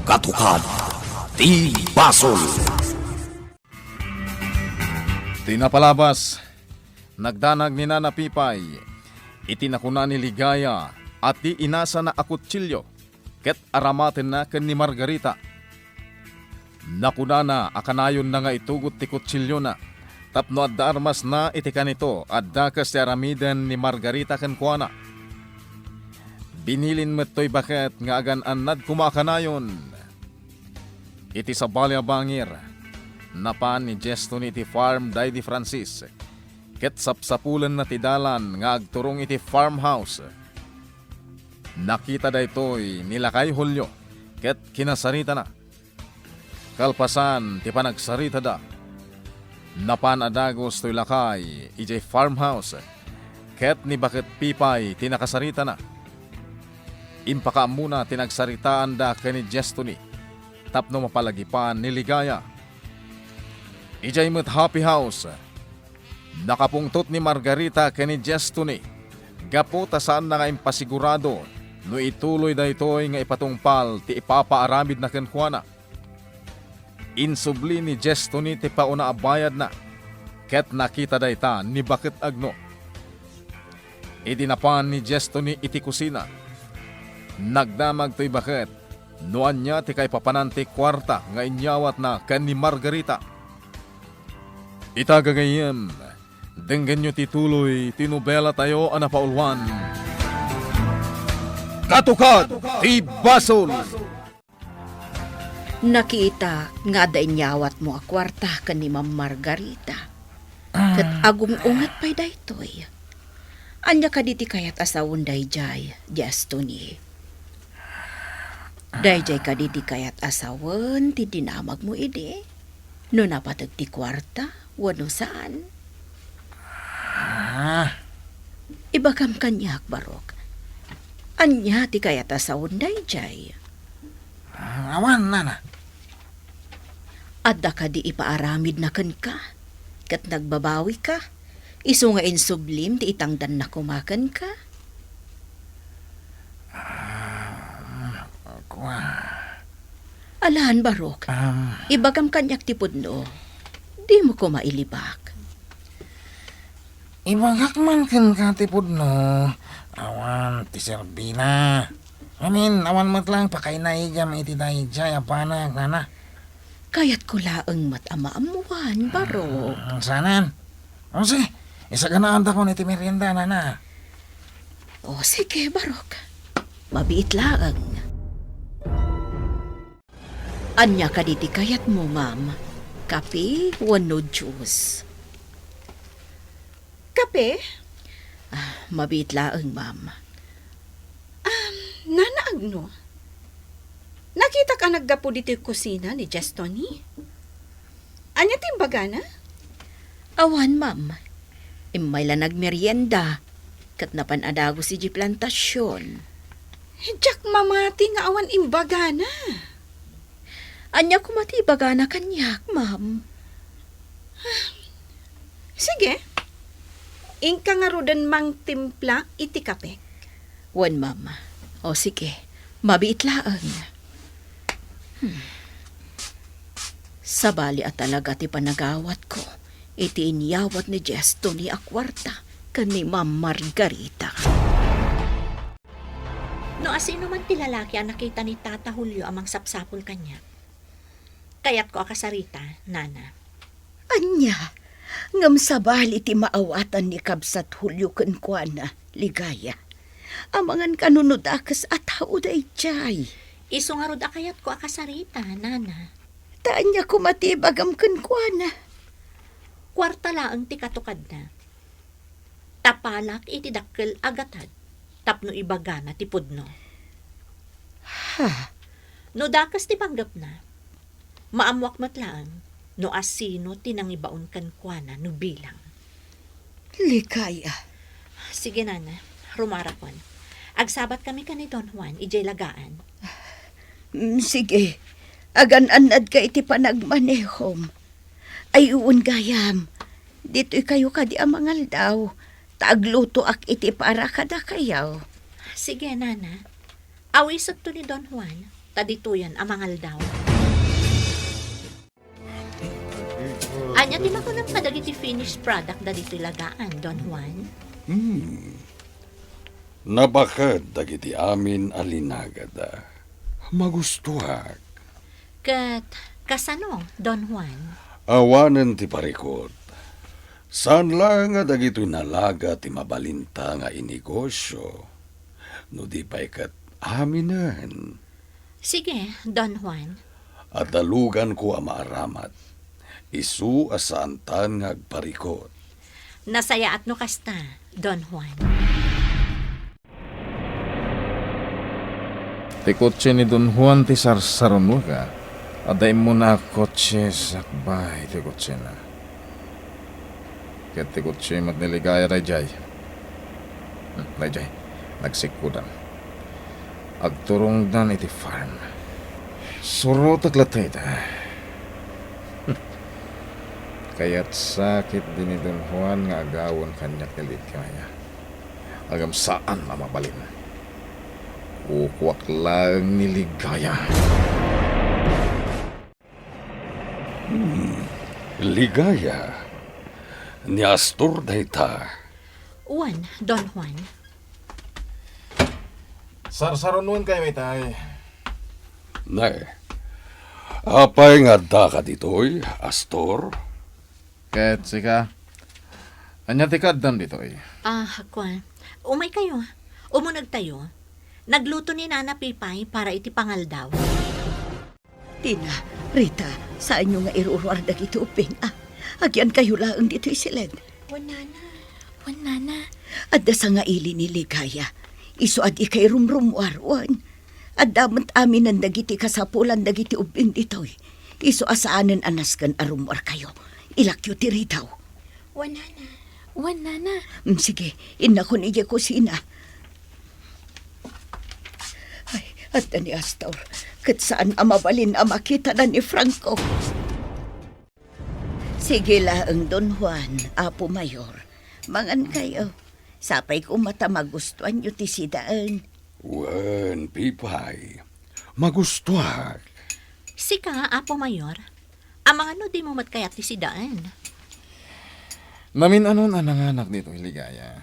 Katukad ti Basol. Tinapalabas, nagdanag ni Nana Pipay, itinakuna ni Ligaya at di inasa na akutsilyo, ket aramaten na ken ni Margarita. Nakuna na akanayon na nga itugot ti kutsilyo na, tapno adda armas na iti kanito adda kas ti aramiden ni Margarita ken kuana. Binilin mettoy bakit nga agan annad kumakanayon. Iti sa Balyabangir, napan ni Jeston iti farm day di Francis, ket sapsapulan na ti dalan nga agturong iti farmhouse. Nakita daytoy nilakay Hulyo, ket kinasarita na. Kalpasan ti panagsarita da. Napan adagos to'y lakay iti farmhouse, ket ni Bakit Pipay tinakasarita na. Impaka muna tinagsaritaan da kani Jestoni, tapno mapalagipan ni Ligaya. Ijay met happy house. Nakapungtot ni Margarita kani Jestoni. Gapo ta saan na nga impasigurado no ituloy daytoy nga ipatungpal ti ipapaaramid na kenkwana. Insubli ni Jestoni ti pauna abayad na. Ket nakita dayta ni Bakit Agno. Idinapan ni Jestoni iti kusina. Nagdamag to'y Bakit. Noan niya ti kay papananti kwarta nga inyawat na ken ni Margarita. Itagagayem, denggan nyo tituloy, tinubela tayo anapaulwan. Katukad ti Basol. Nakita nga da inyawat mo a kwarta ken ni Ma'am Margarita. Ket agum ungat pay daytoy. Anya kaditi kayat asawon dayjay, Jestoni. Dayjay kaditi kayat asawen ti dinamag mo idi. No napatag ti kwarta, wano saan? Ibagam kanyak, Barok. Anya ti kayat asawon dayjay. Awan, Nana. Adda ka di ipaaramid na ken ka. Kat nagbabawi ka. Isu nga insublim ti itangdan na kumakan ka. Alahan, Barok. Ibagam kanyak ti pudno. Di mo ko mailibak. Ibagak man ken katipod no. Awan, ti Serbina. Awan mat lang pakainayigam iti dayjay apanag, Nana. Kayat ko laeng matamaamuan, Barok. Sanan? O si, isaganaan ta ko iti merienda, Nana. O sige, Barok. Mabiit laeng. Anya ka diti kayat mo, Ma'am. Kape, wano juice. Kape? Mabiit laeng, Ma'am. Nana Agno, nakita ka naggapo dito yung kusina ni Jestoni? Anya timbaga na? Awan, Ma'am. Imay la nagmerienda. Kat napan adago si G plantasyon. Jack mamati nga awan imbaga na. Anya kumatibaga na kanyak, Ma'am. Sige. Ingka nga rodan mang timpla iti kape. Wan, Ma'am. O sige, mabiit laeng. Sabali at talaga ti panagawat ko. Iti inyawat ni Jestoni a kwarta ken ni Ma'am Margarita. No asino man ti lalaki ang nakita ni Tata Julio amang sapsapol kanya. Kaya't ko akasarita, Nana. Anya, ngam sabali ti maawatan ni Kabsat Julio ken kuana, Ligaya. Amangan kanunod akas at hauday jay. Isu nga rod akayat ko akasarita, Nana. Taan niya kumatibagam ken kuana. Kwarta laang ti katukad na. Tapalak iti dakkel agatad. Tapno ibagana ti pudno. Ha? No dakas ti panggap na. Maamwak matlaang. No asino tinangibaon kan kuana no bilang. Ligaya. Sige, Nana. Rumarakon. Agsabat kami ka ni Don Juan, ijay lagaan. Sige, agan-anad ka iti panagmanehom. Ay uun gayam, dito'y kayo ka di amangal daw. Taagluto ak iti para kada kayaw. Sige, Nana. Awisag to ni Don Juan, dito yan amangal daw. Anya di makunam ka dagiti finished product da dito ilagaan, Don Juan? Nabakad dagiti amin alinagada. Magustuhak. Kat kasano, Don Juan? Awanen ti parikot. Saan lang nga dagito nalaga ti mabalinta nga inegosyo. No di pa'y kat aminan. Sige, Don Juan. At dalugan ko ang maaramat. Isu asantan nga agparikot. Nasaya at no kasta, Don Juan. Ti kotse ni Don Juan ti sarsaron ka. Aday mo na kotse sakbay ti kotse na. Ket ti kotse magniligaya rayjay. Rayjay, nagsikudan. Agturong dan iti farm. Suro taglatay ta. Kaya't sakit din ni Don Juan nga agawon kanya kiligaya. Agam saan na mabalin. Ukwak lang niligaya. Ligaya. Ni Astor dayta. Juan, Don Juan. Sarsaronuan kayo may tay. Nay. Apay nga da ka ditoy, Astor? Ket sika. Anya ti kaddan ditoy. Kuan. Umay kayo. Umunag tayo. Nagluto ni Nana Pipay para iti pangal daw. Tina, Rita, saan nyo nga iruruar dagiti uping? Agyan kayo laang dito isilid. Wanana. Adda sa nga ili ni Ligaya. Isu ad ikay rumrumwarwan. At damant amin ang dagiti kasapulan dagiti uping ditoy. Isu asaanan anaskan arumwar kayo. Ilakyo ti Ritaw. Wanana. Sige, ina ko niya kusina. Ay, at ni Astor, kat saan amabalin ang makita na ni Franco. Sige laang Don Juan, Apo Mayor. Mangan kayo. Sapay ko mata magustuhan nyo ti sidaan. Wen, Pipay. Magustuhak. Sika, Apo Mayor. Amang ano di mo matkayat ti sidaan? Namin anon ang anak dito Ligaya.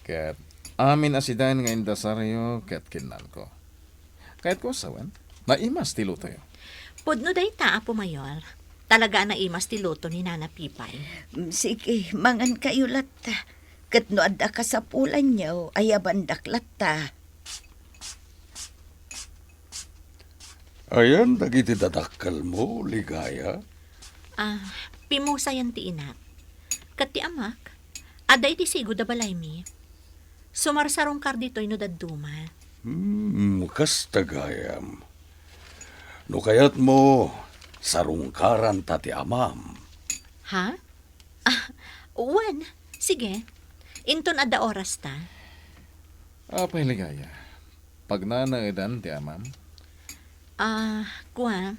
Ket amin asidan nga indasaryo ket kinnan ko. Kahit ko sawan, naimas ti luto yo. Pudno dayta, Apo Mayor. Talaga na imas ti luto ni Nana Pipay. Sige, mangan kayo latta. Kat no adda ka sa pulan nyo, ayabandak latta. Ayan, dagiti dadakkel mo, Ligaya. Pimusa yan ti inak. Kat ti amak, aday ti sigo da balay mi. Sumarsarong kar dito'y no dadduma. Kastagayam. No kayat mo, sarungkaran tati amam. Ha? Juan, sige. Inton adda oras ta. Apay Ligaya. Pag nanangidan ti amam, Kuha.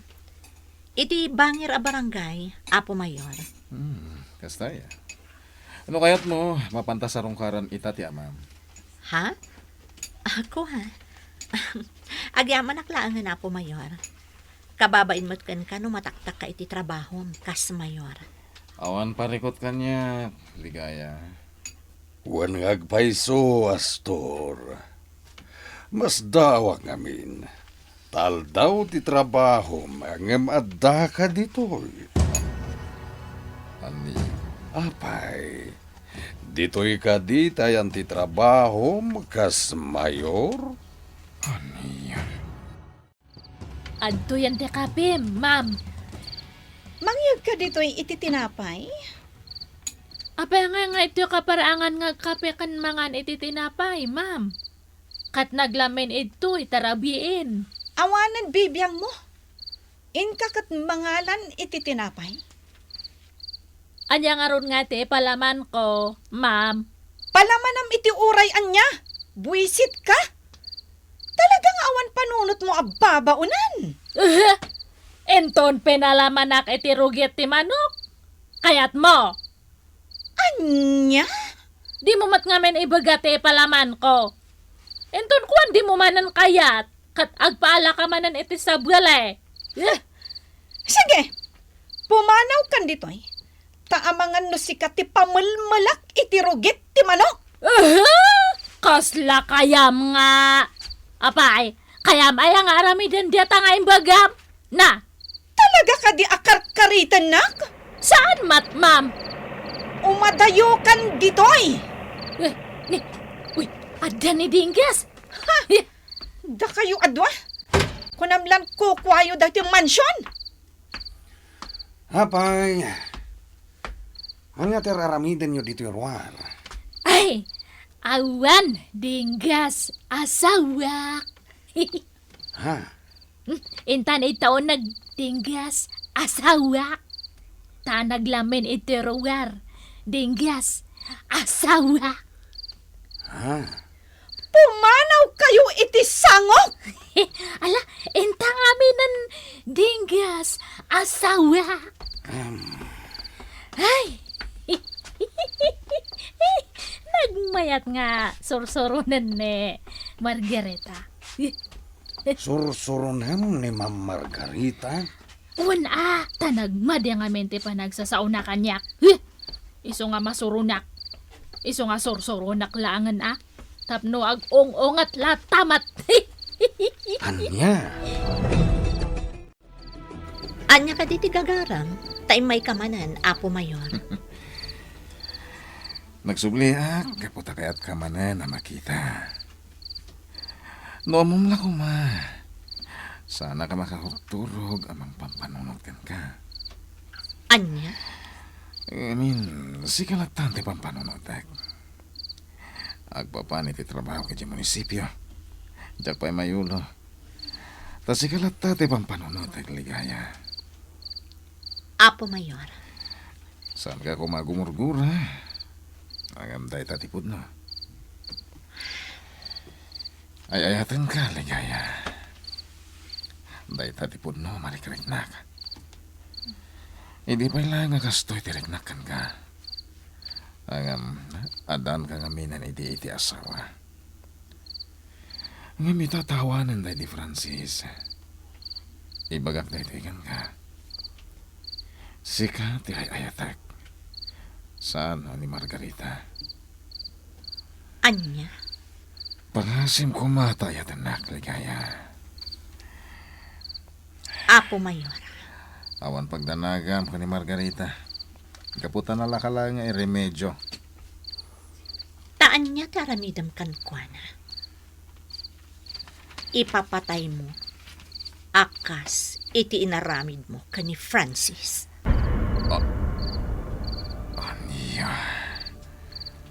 Iti bangir a barangay, Apo Mayor. kastaya. Ano kayat mo, mapantasarong karan ita ti amam? Ha? Kuha. Agyaman aklaan nga, Apo Mayor. Kababain mo't kan no mataktak ka iti trabaho, kas Mayor. Awan parikot kanya, Ligaya. Wan ngagpaiso, Astor. Mas dawak ngamin. Tal daw ti trabaho, mangem adda ka ditoy. Ani, Apay, ditoy ka di tayan ti trabaho, kas mayor? Adto yan ti kape, ma'am. Mangyag ka dito'y ititinapay? Apay nga ito kaparaangan nga kape kan mangan iti tinapay, ma'am. Kat naglamin ito itarabiin. Awanan bibiyang mo. Inkakat mangalan ititinapay? Anya nga ron nga ti palaman ko, ma'am. Palamanam iti uray anya. Buisit ka? Talagang awan panunot mo ababaunan. Enton penalamanak iti rugit ti manok. Kayat mo. Anya? Di mo mat ngamen ibagate palaman ko. Enton kuan di mo manan kayat. Kat agpaala ka manan iti sabwala Sige, pumanaw kan ditoy. Taamangan no si kati pamalmalak iti rugit ti manok. Kasla kayam nga. Apay, kayam ay nga aramidan diya tangayin bagam. Na, Talaga ka di akar-karitan nak? saan mat, ma'am? Umadayo kan ditoy. Uy, ada ni Dingges. Da kayo adwa? Kunamlan ko kwayo dati mansion. Apay, ano nga teraramidan nyo dito ruwan? Ay, awan, Dingges, asawak. Ha? Intan itaon nagdinggas, asawak. Ta naglamin iti ruwar, dinggas, asawak. Ha? Pumanaw kayo iti sangok. Ala, intang amin ng dinggas, asawak. Ay, nagmayat nga sursoronan ni Margareta. Sursurunan ni Ma'am Margarita? Una, tanagmad yung amente pa nagsasauna kanyak. Iso nga masurunak. Iso nga sursurunak laangan Tapno ag ong-ong at latamat. Anya? Anya ka diti gagarang, tayo may kamanan, Apo Mayor. Nagsubliak, kaputa kaya't kamanan na makita. Noamom la ko ma. Sana ka makahurturog amang pampanunod kan ka. Anya? Si kalatante pampanunod ak. Agpapanit trabaho ka di munisipyo. Diyak pa'y mayulo. Ta si kalatate pampanunod ak ligaya. Apo Mayor. Saan ka kumagumurgura? Agamday tatipod no. Ay ayatan ka, ligaya. Day tatipod no, marikreknak. Hindi pa lang nga kastoy tiriknakan ka. Ang adan ka nga minan iti asawa. Nga mitatawanan day di Francis. Ibagak day tigan ka. Sika ti ayatak. Saan ni Margarita? Anya? Pangasim ko matayat anak, ligaya. Apo Mayor. Awan pagdanagam ko ni Margarita. Kaputan na lakala nga iremedyo. Taan niya taramidam kan kuana. Ipapatay mo. Akas, iti inaramid mo ka ni Francis. Aniya.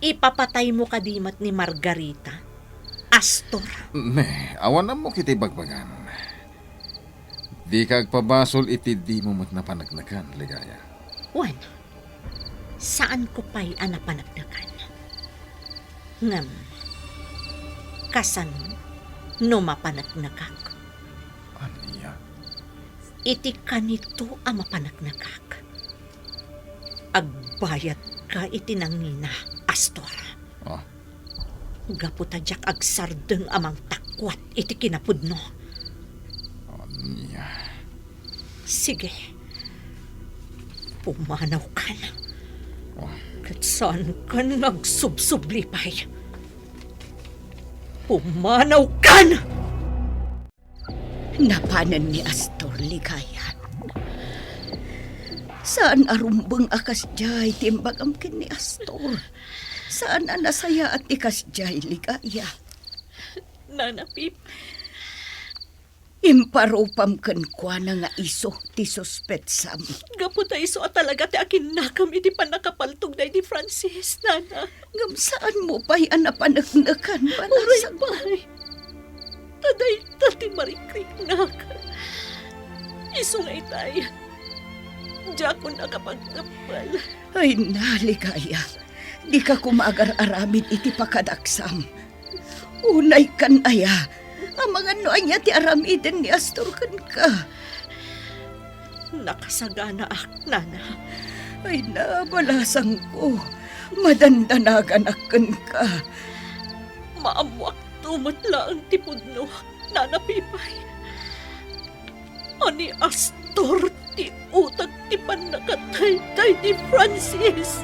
Ipapatay mo kadimat ni Margarita. Astor. Ne, awan na mo kiti bagbagan. Di kagpabasol iti di mo mat napanagnagan, ligaya. Wan, saan ko pa'y anapanagdagan? Ngam, kasan no mapanagnagak. Aniya. Iti kanito ang mapanagnagak. Agbayad ka iti nangina, Astor. Oh, Gaputadyak agsardeng amang takwat iti kinapudno. aniya. Sige, pumanaw ka na. Oh, Kat saan ka nagsubsublipay? Pumanaw ka na! Napanan ni Astor ligayan. Saan arumbang akas jay timbagam kin ni Astor? Saan nasaya at ikas jay ligaya? Nanapip, Imparupam ken kuana nga iso ti suspetsam. gaputa iso at talaga ti akin nakam iti panakapaltog na di Francis, Nana. Ngam saan mo pa'y anapanagnakan Uray banasang pa'y. Taday tati marikrik na ka. Iso nga itay. Diya ko nakapagkapal. Ay naligaya. Di ka kumagar-aramid iti pakadaksam. Unay kan aya. Ang mga noan niya ti aramiden ni Astor kan ka. Nakasagana ak, Nana. Ay nabalasang ko. Madandanagan akan ka. Maamuak tumatla ang tipod no. nanapipay. Ani Astor ti utag ti panakataytay ni Francis.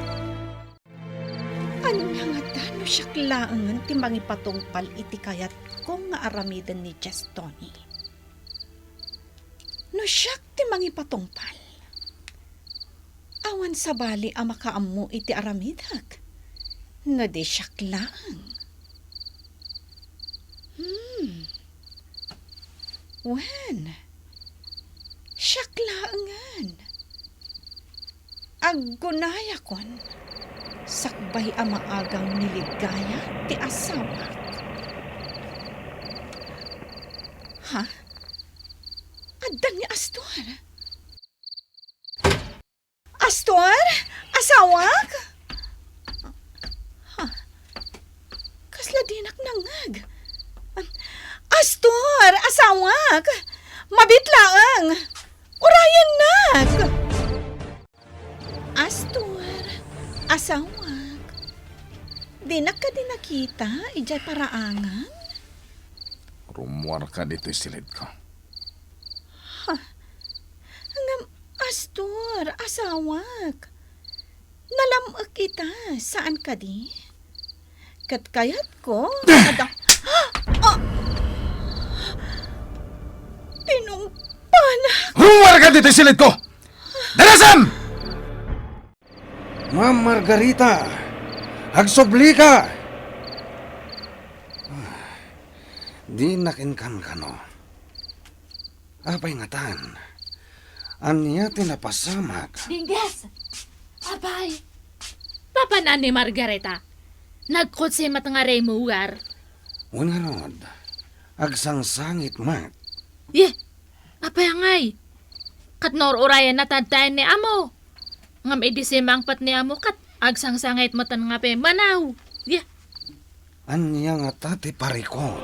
Anya nga dano siya klaangan ti mangipatungpal iti kayat kong nga aramidan ni Justoni. No siya ti mangipatungpal. Awan sa bali ang makaammo iti aramidag. No di siya klaang. Wen? Siya klaangan. Aggunaya kon. Sakbay ang maagang niligaya ti asawa. Ha? Adan ni Astor? Astor? Asawak? Ha? Kasla dinak nangag. Astor! Asawak! Mabitlaang! Urayan nak! Astor! Asawak! Dinak ka din nakita, ijay paraangan? Rumuar ka dito silid ko. Ngam, Astor, asawak. Nalamag kita, saan ka di? Katkayat ko, Tinumpanak! Rumuar ka dito silid ko! Dalasan! Ma'am Margarita, agsubli ka! Di nakinkan ka no. Apay ngatan. Anya tinapasamak. Dingges! Abay! Papa na ni Margareta. Nagkutsi matangare mo war. Ungarod, agsangsangit mat. Ye! Apay angay! Katnor urayan natadtayan ni amo. Ngam idisimang pat ni amo kat agsangsangit matan nga pe manaw. Ye! Anya nga tati parikot.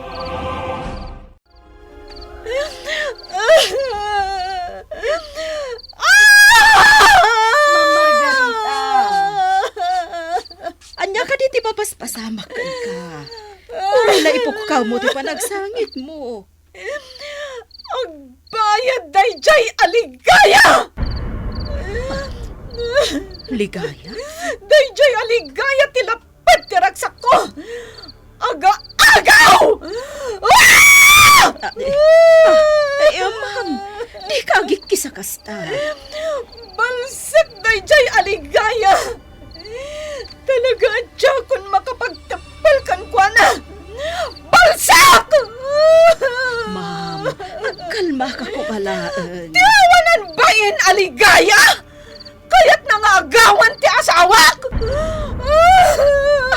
Margarita! Anya ka di ti papaspasamak ka. Uray na ipukkaw mo ti panagsangit mo. Agbayad dayjay aligaya! Ligaya? Dayjay aligaya tilapad ti ragsak ko! Aga-agaw! Ma'am, di ka agikisa kasta. Balsak dayjay aligaya! Talaga adya kung makapagtapal kan kwa na! Balsak! Ma'am, agkalma ka ko balaan. Tiawanan bayin aligaya! Kaya't nangagawan ti asawak!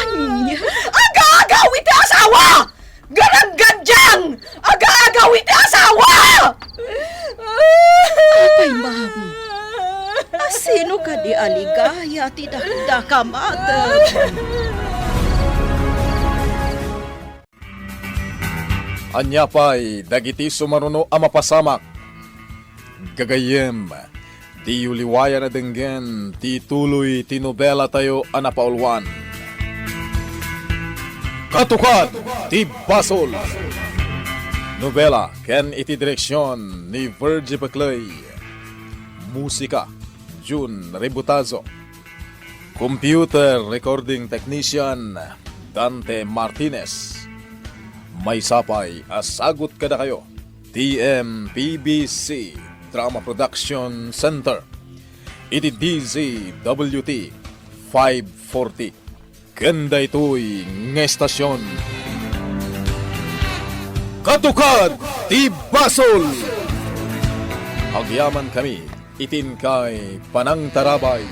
Anya? Aga-agaw iti asawa! Ganang-gandyang! Aga-agaw iti asawa! Apay, ma'am. Sino ka di aligaya ti dakda ka matag? Anya pa'y dagiti sumaruno ang mapasamak. Gagayem, di uliwaya na denggen, ti tuloy ti nobela tayo anapaulwan. Katukad, ti Basol. Nobela, ken iti direksyon ni Virgie Baclay. Musika, June Rebutazo. Computer recording technician, Dante Martinez. May sapay, asagot kada kayo. TMPBC Drama Production Center. Iti DZWT 540. Ganda ito'y ngestasyon. Katukad, ti Basol! Agyaman kami, itin kay Panang Tarabay.